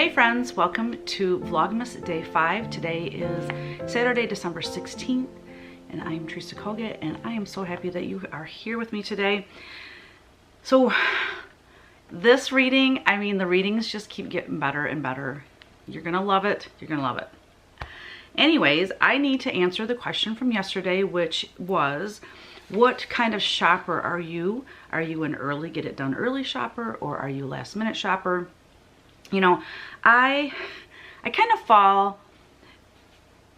Hey friends, welcome to Vlogmas Day 5. Today is Saturday, December 16th, and I am Teresa and I am so happy that you are here with me today. So this reading, the readings just keep getting better and better. You're gonna love it. You're gonna love it. Anyways, I need to answer the question from yesterday, which was, what kind of shopper are you? Are you an early, get it done early shopper, or are you last minute shopper? You know, I kind of fall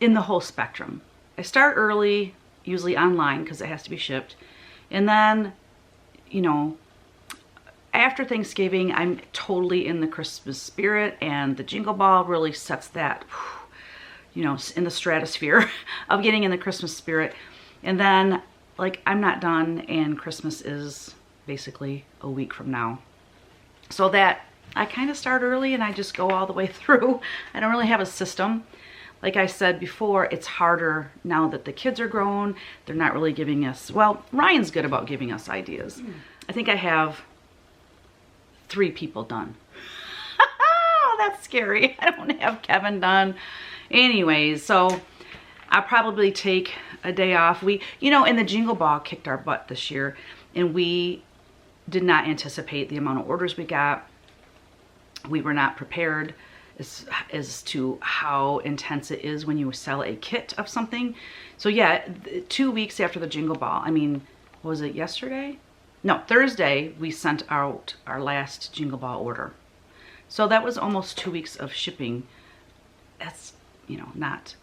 in the whole spectrum. I start early, usually online because it has to be shipped. And then, you know, after Thanksgiving, I'm totally in the Christmas spirit, and the Jingle Ball really sets that, you know, in the stratosphere of getting in the Christmas spirit. And then, like, I'm not done, and Christmas is basically a week from now. So that I kind of start early and I just go all the way through. I don't really have a system. Like I said before, it's harder now that the kids are grown. They're not really giving us, well, Ryan's good about giving us ideas. I think I have 3 people done. Oh, that's scary. I don't have Kevin done. Anyways, so I'll probably take a day off. And the Jingle Ball kicked our butt this year, and we did not anticipate the amount of orders we got. We were not prepared as to how intense it is when you sell a kit of something. So yeah, 2 weeks after the Jingle Ball, was it yesterday? No, Thursday, we sent out our last Jingle Ball order. So that was almost 2 weeks of shipping. That's, you know, not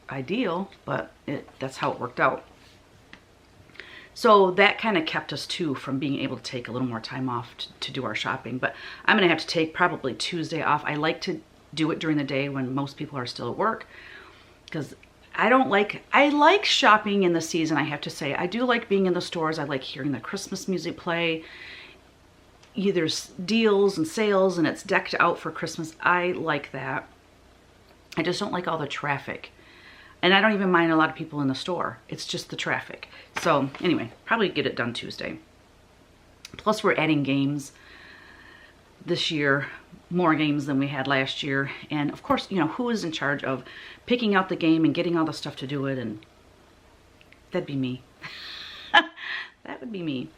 ideal, but that's how it worked out. So that kind of kept us too from being able to take a little more time off to do our shopping. But I'm going to have to take probably Tuesday off. I like to do it during the day when most people are still at work, because I like shopping in the season, I have to say. I do like being in the stores. I like hearing the Christmas music play. There's deals and sales and it's decked out for Christmas. I like that. I just don't like all the traffic. And I don't even mind a lot of people in the store. It's just the traffic. So anyway, probably get it done Tuesday. Plus we're adding games this year, more games than we had last year. And of course, you know, who is in charge of picking out the game and getting all the stuff to do it? And that'd be me. That would be me.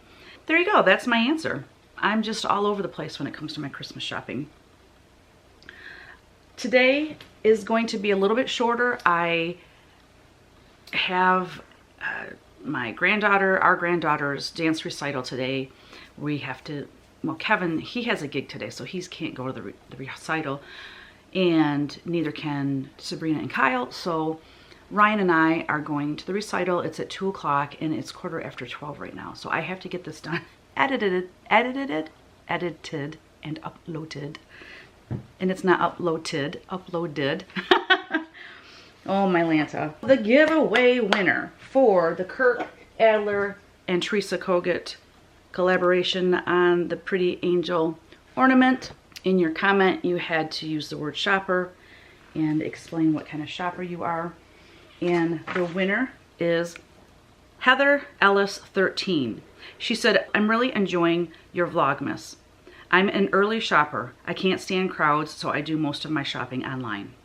There you go. That's my answer. I'm just all over the place when it comes to my Christmas shopping. Today is going to be a little bit shorter. I have our granddaughter's dance recital today. We have to, well, Kevin, he has a gig today, so he can't go to the recital, and neither can Sabrina and Kyle. So Ryan and I are going to the recital. It's at 2 o'clock and it's 12:15 right now. So I have to get this done, edited and uploaded. And it's not uploaded. Oh, my Lanta. The giveaway winner for the Kirk Adler and Teresa collaboration on the Pretty Angel ornament. In your comment, you had to use the word shopper and explain what kind of shopper you are. And the winner is Heather Ellis 13. She said, I'm really enjoying your Vlogmas. I'm an early shopper. I can't stand crowds, so I do most of my shopping online.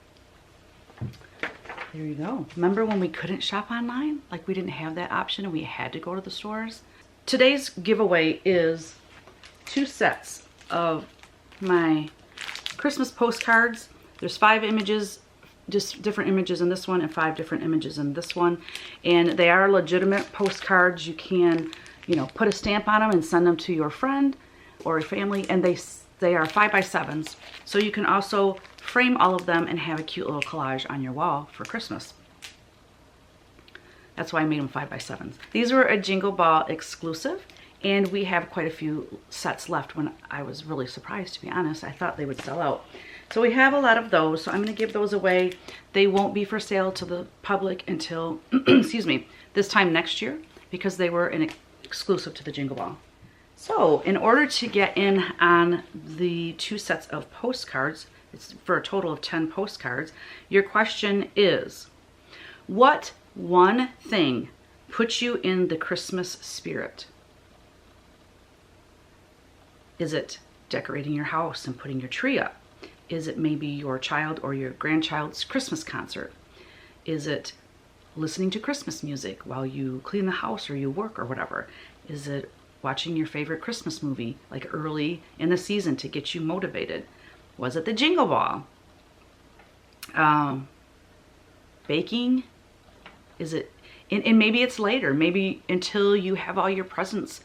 There you go. Remember when we couldn't shop online? Like, we didn't have that option and we had to go to the stores? Today's giveaway is 2 sets of my Christmas postcards. There's 5 images, just different images in this one, and 5 different images in this one. And they are legitimate postcards. You can, you know, put a stamp on them and send them to your friend or a family, and they are 5x7s, so you can also frame all of them and have a cute little collage on your wall for Christmas. That's why I made them 5x7s. These were a Jingle Ball exclusive, and we have quite a few sets left. When I was really surprised, to be honest. I thought they would sell out. So we have a lot of those, so I'm going to give those away. They won't be for sale to the public until excuse me, this time next year, because they were an exclusive to the Jingle Ball. So in order to get in on the 2 sets of postcards, it's for a total of 10 postcards, your question is, what one thing puts you in the Christmas spirit? Is it decorating your house and putting your tree up? Is it maybe your child or your grandchild's Christmas concert? Is it listening to Christmas music while you clean the house or you work or whatever? Is it watching your favorite Christmas movie like early in the season to get you motivated? Was it the Jingle Ball? Baking? Is it, and maybe it's later, maybe until you have all your presents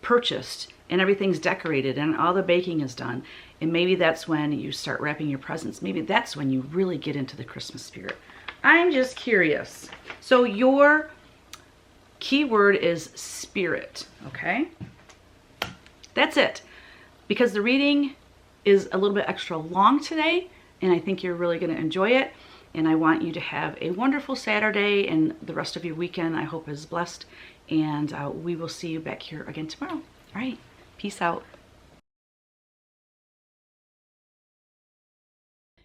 purchased and everything's decorated and all the baking is done. And maybe that's when you start wrapping your presents. Maybe that's when you really get into the Christmas spirit. I'm just curious. So your key word is spirit, okay? That's it. Because the reading is a little bit extra long today, and I think you're really going to enjoy it. And I want you to have a wonderful Saturday, and the rest of your weekend I hope is blessed. And we will see you back here again tomorrow. All right. Peace out.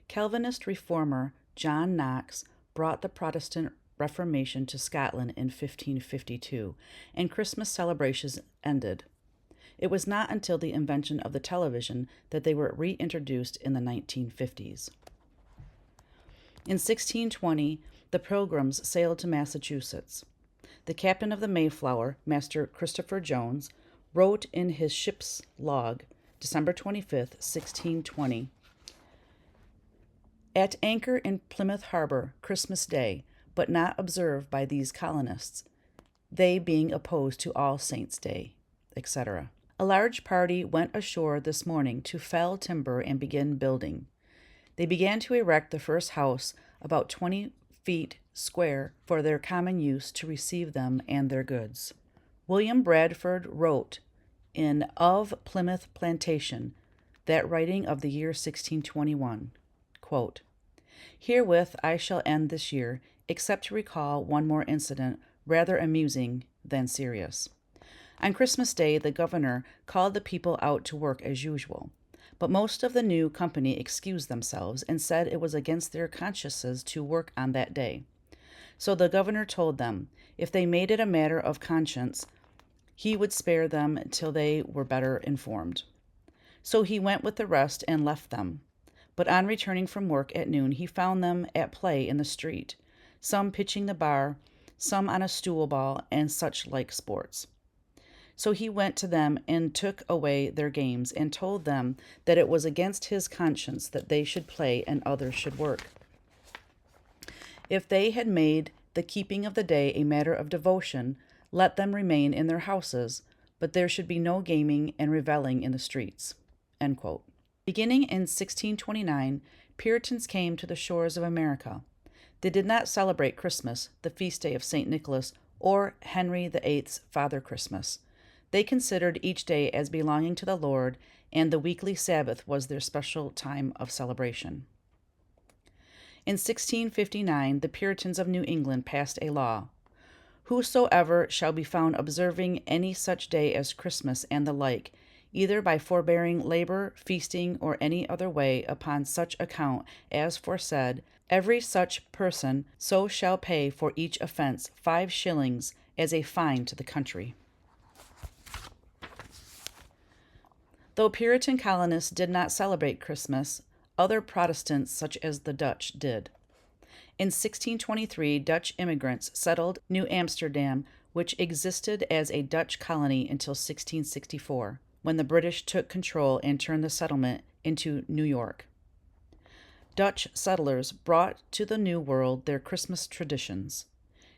Calvinist reformer John Knox brought the Protestant Reformation to Scotland in 1552, and Christmas celebrations ended. It was not until the invention of the television that they were reintroduced in the 1950s. In 1620, the Pilgrims sailed to Massachusetts. The captain of the Mayflower, Master Christopher Jones, wrote in his ship's log, December 25th, 1620, "At anchor in Plymouth Harbor, Christmas Day, but not observed by these colonists, they being opposed to All Saints' Day," etc. A large party went ashore this morning to fell timber and begin building. They began to erect the first house about 20 feet square for their common use to receive them and their goods. William Bradford wrote in Of Plymouth Plantation, that writing of the year 1621, quote, "Herewith I shall end this year, except to recall one more incident, rather amusing than serious. On Christmas Day, the governor called the people out to work as usual, but most of the new company excused themselves and said it was against their consciences to work on that day. So the governor told them, if they made it a matter of conscience, he would spare them till they were better informed. So he went with the rest and left them. But on returning from work at noon, he found them at play in the street, some pitching the bar, some on a stool ball, and such like sports. So he went to them and took away their games, and told them that it was against his conscience that they should play and others should work. If they had made the keeping of the day a matter of devotion, let them remain in their houses, but there should be no gaming and revelling in the streets." End quote. Beginning in 1629, Puritans came to the shores of America. They did not celebrate Christmas, the feast day of St. Nicholas, or Henry VIII's Father Christmas. They considered each day as belonging to the Lord, and the weekly Sabbath was their special time of celebration. In 1659, the Puritans of New England passed a law. Whosoever shall be found observing any such day as Christmas and the like, either by forbearing labor, feasting, or any other way upon such account as foresaid, every such person so shall pay for each offense 5 shillings as a fine to the country. Though Puritan colonists did not celebrate Christmas, other Protestants, such as the Dutch, did. In 1623, Dutch immigrants settled New Amsterdam, which existed as a Dutch colony until 1664, when the British took control and turned the settlement into New York. Dutch settlers brought to the New World their Christmas traditions.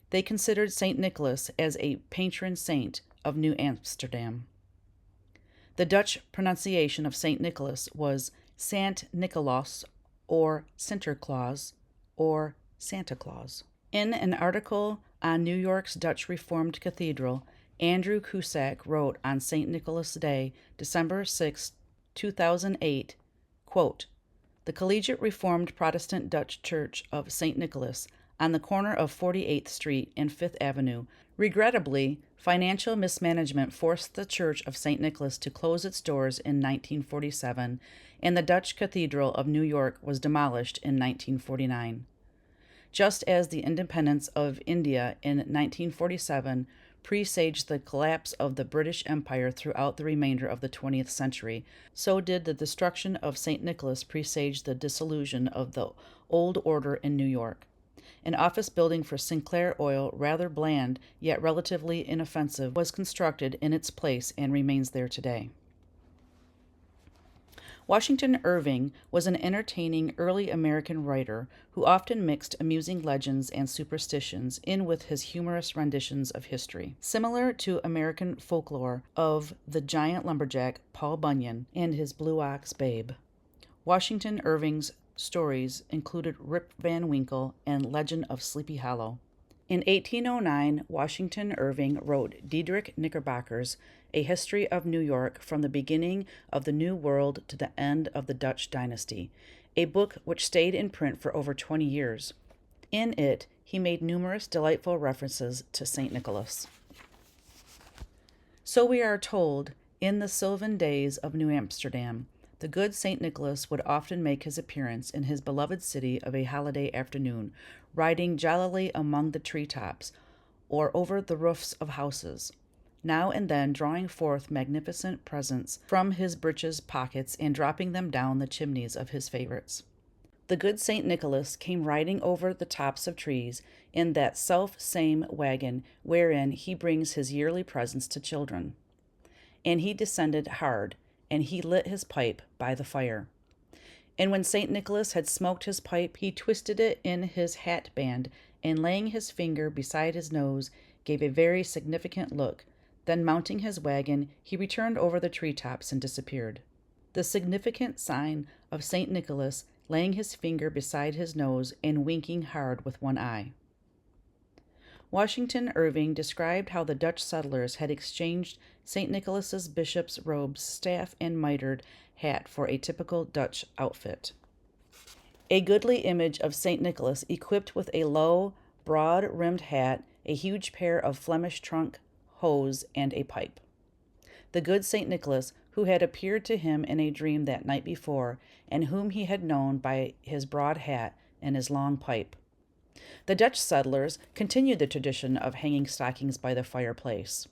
They considered St. Nicholas as a patron saint of New Amsterdam. The Dutch pronunciation of St. Nicholas was Sant Nicolaas, or Sinterklaas, or Santa Claus. In an article on New York's Dutch Reformed Cathedral, Andrew Cusack wrote on St. Nicholas Day, December 6, 2008, quote, "The Collegiate Reformed Protestant Dutch Church of St. Nicholas on the corner of 48th Street and 5th Avenue. Regrettably, financial mismanagement forced the Church of St. Nicholas to close its doors in 1947, and the Dutch Cathedral of New York was demolished in 1949. Just as the independence of India in 1947 presaged the collapse of the British Empire throughout the remainder of the 20th century, so did the destruction of St. Nicholas presage the dissolution of the old order in New York. An office building for Sinclair Oil, rather bland yet relatively inoffensive, was constructed in its place and remains there today. Washington Irving was an entertaining early American writer who often mixed amusing legends and superstitions in with his humorous renditions of history. Similar to American folklore of the giant lumberjack Paul Bunyan and his blue ox Babe, Washington Irving's stories included Rip Van Winkle and Legend of Sleepy Hollow. In 1809, Washington Irving wrote Diedrich Knickerbocker's A History of New York from the beginning of the New World to the end of the Dutch dynasty, a book which stayed in print for over 20 years. In it, he made numerous delightful references to St. Nicholas. So we are told, in the sylvan days of New Amsterdam, the good St. Nicholas would often make his appearance in his beloved city of a holiday afternoon, riding jollily among the treetops or over the roofs of houses, now and then drawing forth magnificent presents from his breeches pockets and dropping them down the chimneys of his favorites. The good St. Nicholas came riding over the tops of trees in that self-same wagon wherein he brings his yearly presents to children. And he descended hard, and he lit his pipe by the fire. And when St. Nicholas had smoked his pipe, he twisted it in his hat band, and laying his finger beside his nose, gave a very significant look. Then mounting his wagon, he returned over the treetops and disappeared. The significant sign of St. Nicholas laying his finger beside his nose and winking hard with one eye. Washington Irving described how the Dutch settlers had exchanged St. Nicholas's bishop's robes, staff, and mitred hat for a typical Dutch outfit. A goodly image of St. Nicholas equipped with a low, broad-rimmed hat, a huge pair of Flemish trunk hose, and a pipe. The good St. Nicholas, who had appeared to him in a dream that night before, and whom he had known by his broad hat and his long pipe. The Dutch settlers continued the tradition of hanging stockings by the fireplace.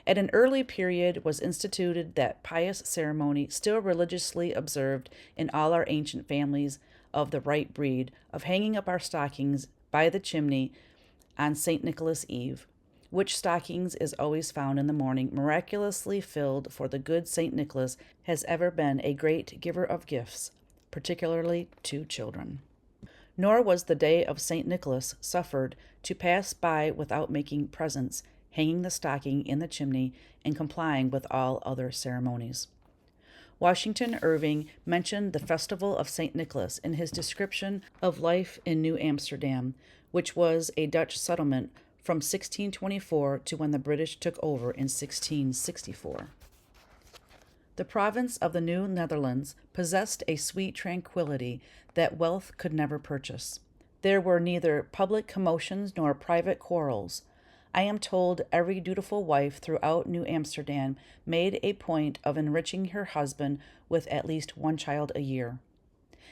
At an early period was instituted that pious ceremony still religiously observed in all our ancient families of the right breed of hanging up our stockings by the chimney on St. Nicholas Eve, which stockings is always found in the morning miraculously filled, for the good St. Nicholas has ever been a great giver of gifts, particularly to children. Nor was the day of St. Nicholas suffered to pass by without making presents, hanging the stocking in the chimney, and complying with all other ceremonies. Washington Irving mentioned the festival of St. Nicholas in his description of life in New Amsterdam, which was a Dutch settlement from 1624 to when the British took over in 1664. The province of the New Netherlands possessed a sweet tranquility that wealth could never purchase. There were neither public commotions nor private quarrels. I am told every dutiful wife throughout New Amsterdam made a point of enriching her husband with at least one child a year.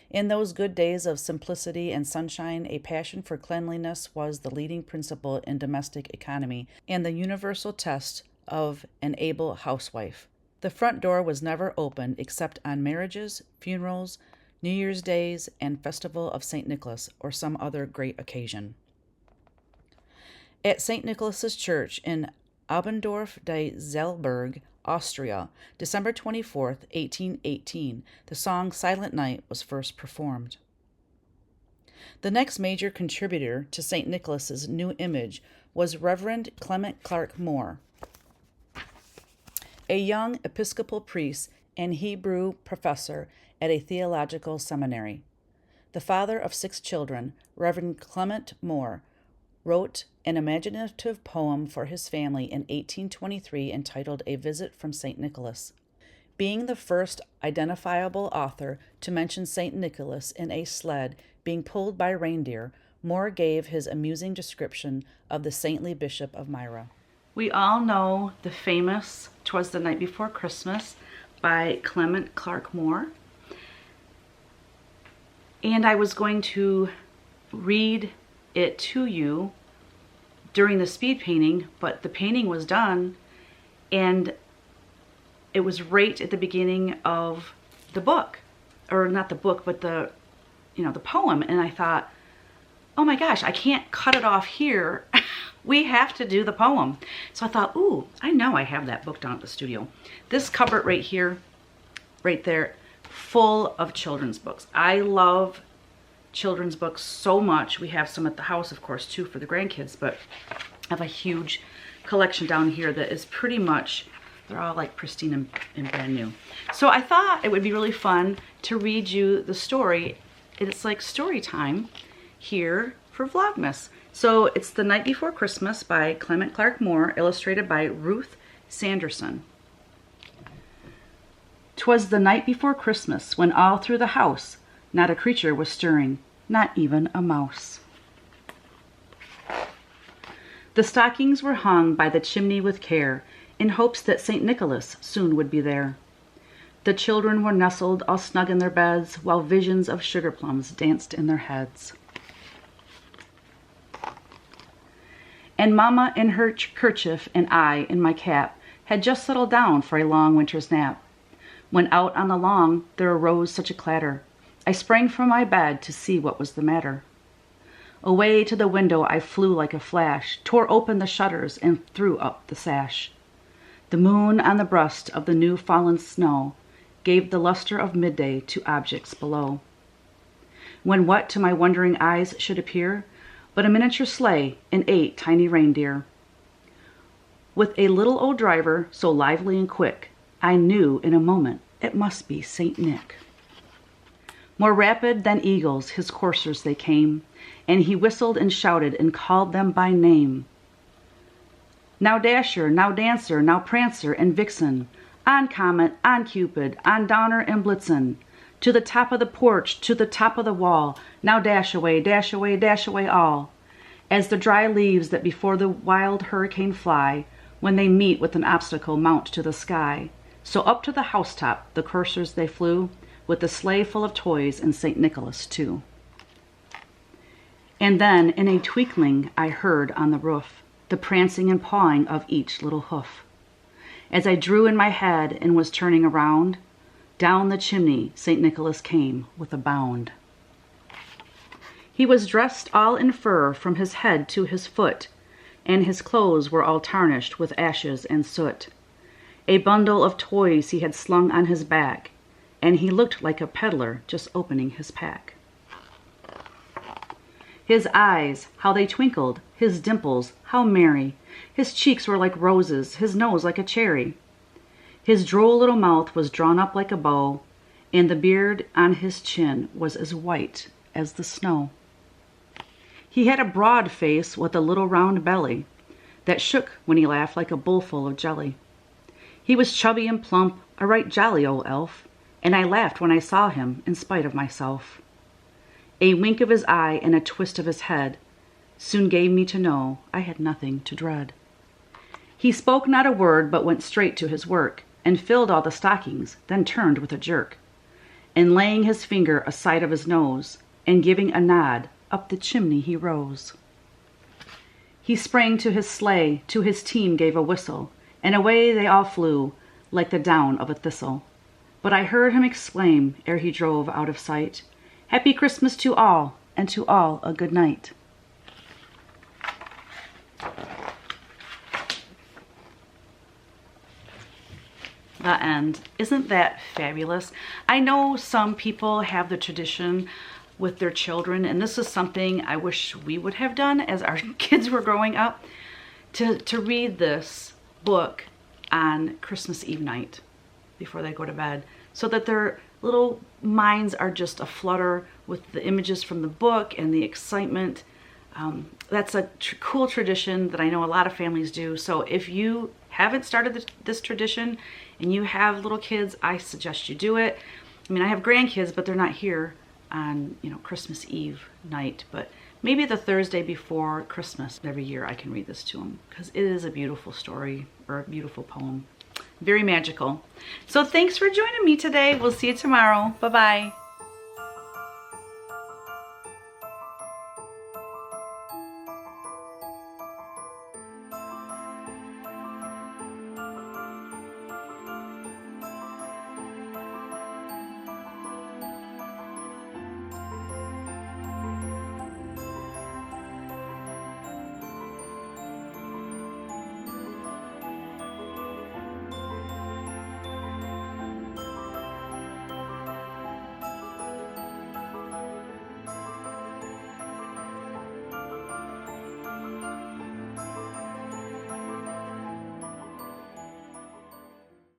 In those good days of simplicity and sunshine, a passion for cleanliness was the leading principle in domestic economy and the universal test of an able housewife. The front door was never opened except on marriages, funerals, New Year's Days, and Festival of St. Nicholas, or some other great occasion. At St. Nicholas's Church in Abendorf de Zelberg, Austria, December 24th, 1818, the song Silent Night was first performed. The next major contributor to St. Nicholas's new image was Reverend Clement Clark Moore, a young Episcopal priest and Hebrew professor at a theological seminary. The father of 6 children, Reverend Clement Moore, wrote an imaginative poem for his family in 1823 entitled A Visit from St. Nicholas. Being the first identifiable author to mention St. Nicholas in a sled being pulled by reindeer, Moore gave his amusing description of the saintly Bishop of Myra. We all know the famous "'Twas the Night Before Christmas" by Clement Clark Moore. And I was going to read it to you during the speed painting, but the painting was done and it was right at the beginning of the book, or not the book, but the, you know, the poem. And I thought, oh my gosh, I can't cut it off here. We have to do the poem. So I thought, ooh, I know I have that book down at the studio. This cupboard right here, right there, full of children's books. I love children's books so much. We have some at the house, of course, too, for the grandkids, but I have a huge collection down here that is pretty much, they're all like pristine and brand new. So I thought it would be really fun to read you the story. It's like story time here for Vlogmas. So it's The Night Before Christmas by Clement Clark Moore, illustrated by Ruth Sanderson. 'Twas the night before Christmas, when all through the house not a creature was stirring, not even a mouse. The stockings were hung by the chimney with care, in hopes that St. Nicholas soon would be there. The children were nestled all snug in their beds, while visions of sugar plums danced in their heads. And Mama in her kerchief and I in my cap had just settled down for a long winter's nap, when out on the lawn there arose such a clatter. I sprang from my bed to see what was the matter. Away to the window I flew like a flash, tore open the shutters and threw up the sash. The moon on the breast of the new fallen snow gave the luster of midday to objects below. When what to my wondering eyes should appear but a miniature sleigh and 8 tiny reindeer. With a little old driver so lively and quick, I knew in a moment it must be Saint Nick. More rapid than eagles his coursers they came, and he whistled and shouted and called them by name. Now Dasher, now Dancer, now Prancer and Vixen, on Comet, on Cupid, on Donner and Blitzen, to the top of the porch, to the top of the wall, now dash away, dash away, dash away all. As the dry leaves that before the wild hurricane fly, when they meet with an obstacle mount to the sky, so up to the housetop the coursers they flew, with the sleigh full of toys and St. Nicholas too. And then in a twinkling I heard on the roof the prancing and pawing of each little hoof. As I drew in my head and was turning around, down the chimney St. Nicholas came with a bound. He was dressed all in fur from his head to his foot, and his clothes were all tarnished with ashes and soot. A bundle of toys he had slung on his back, and he looked like a peddler just opening his pack. His eyes, how they twinkled, his dimples, how merry. His cheeks were like roses, his nose like a cherry. His droll little mouth was drawn up like a bow, and the beard on his chin was as white as the snow. He had a broad face with a little round belly that shook when he laughed like a bowl full of jelly. He was chubby and plump, a right jolly old elf, and I laughed when I saw him in spite of myself. A wink of his eye and a twist of his head soon gave me to know I had nothing to dread. He spoke not a word, but went straight to his work, and filled all the stockings, then turned with a jerk, and laying his finger aside of his nose, and giving a nod, up the chimney he rose. He sprang to his sleigh, to his team gave a whistle, and away they all flew, like the down of a thistle. But I heard him exclaim, ere he drove out of sight, "Happy Christmas to all, and to all a good night." The end. Isn't that fabulous? I know some people have the tradition with their children, and this is something I wish we would have done as our kids were growing up, to read this book on Christmas Eve night before they go to bed, so that their little minds are just aflutter with the images from the book and the excitement. That's a cool tradition that I know a lot of families do. So if you haven't started this tradition and you have little kids, I suggest you do it. I mean, I have grandkids, but they're not here on, you know, Christmas Eve night, but maybe the Thursday before Christmas every year I can read this to them, because it is a beautiful story, or a beautiful poem. Very magical. So thanks for joining me today. We'll see you tomorrow. Bye-bye.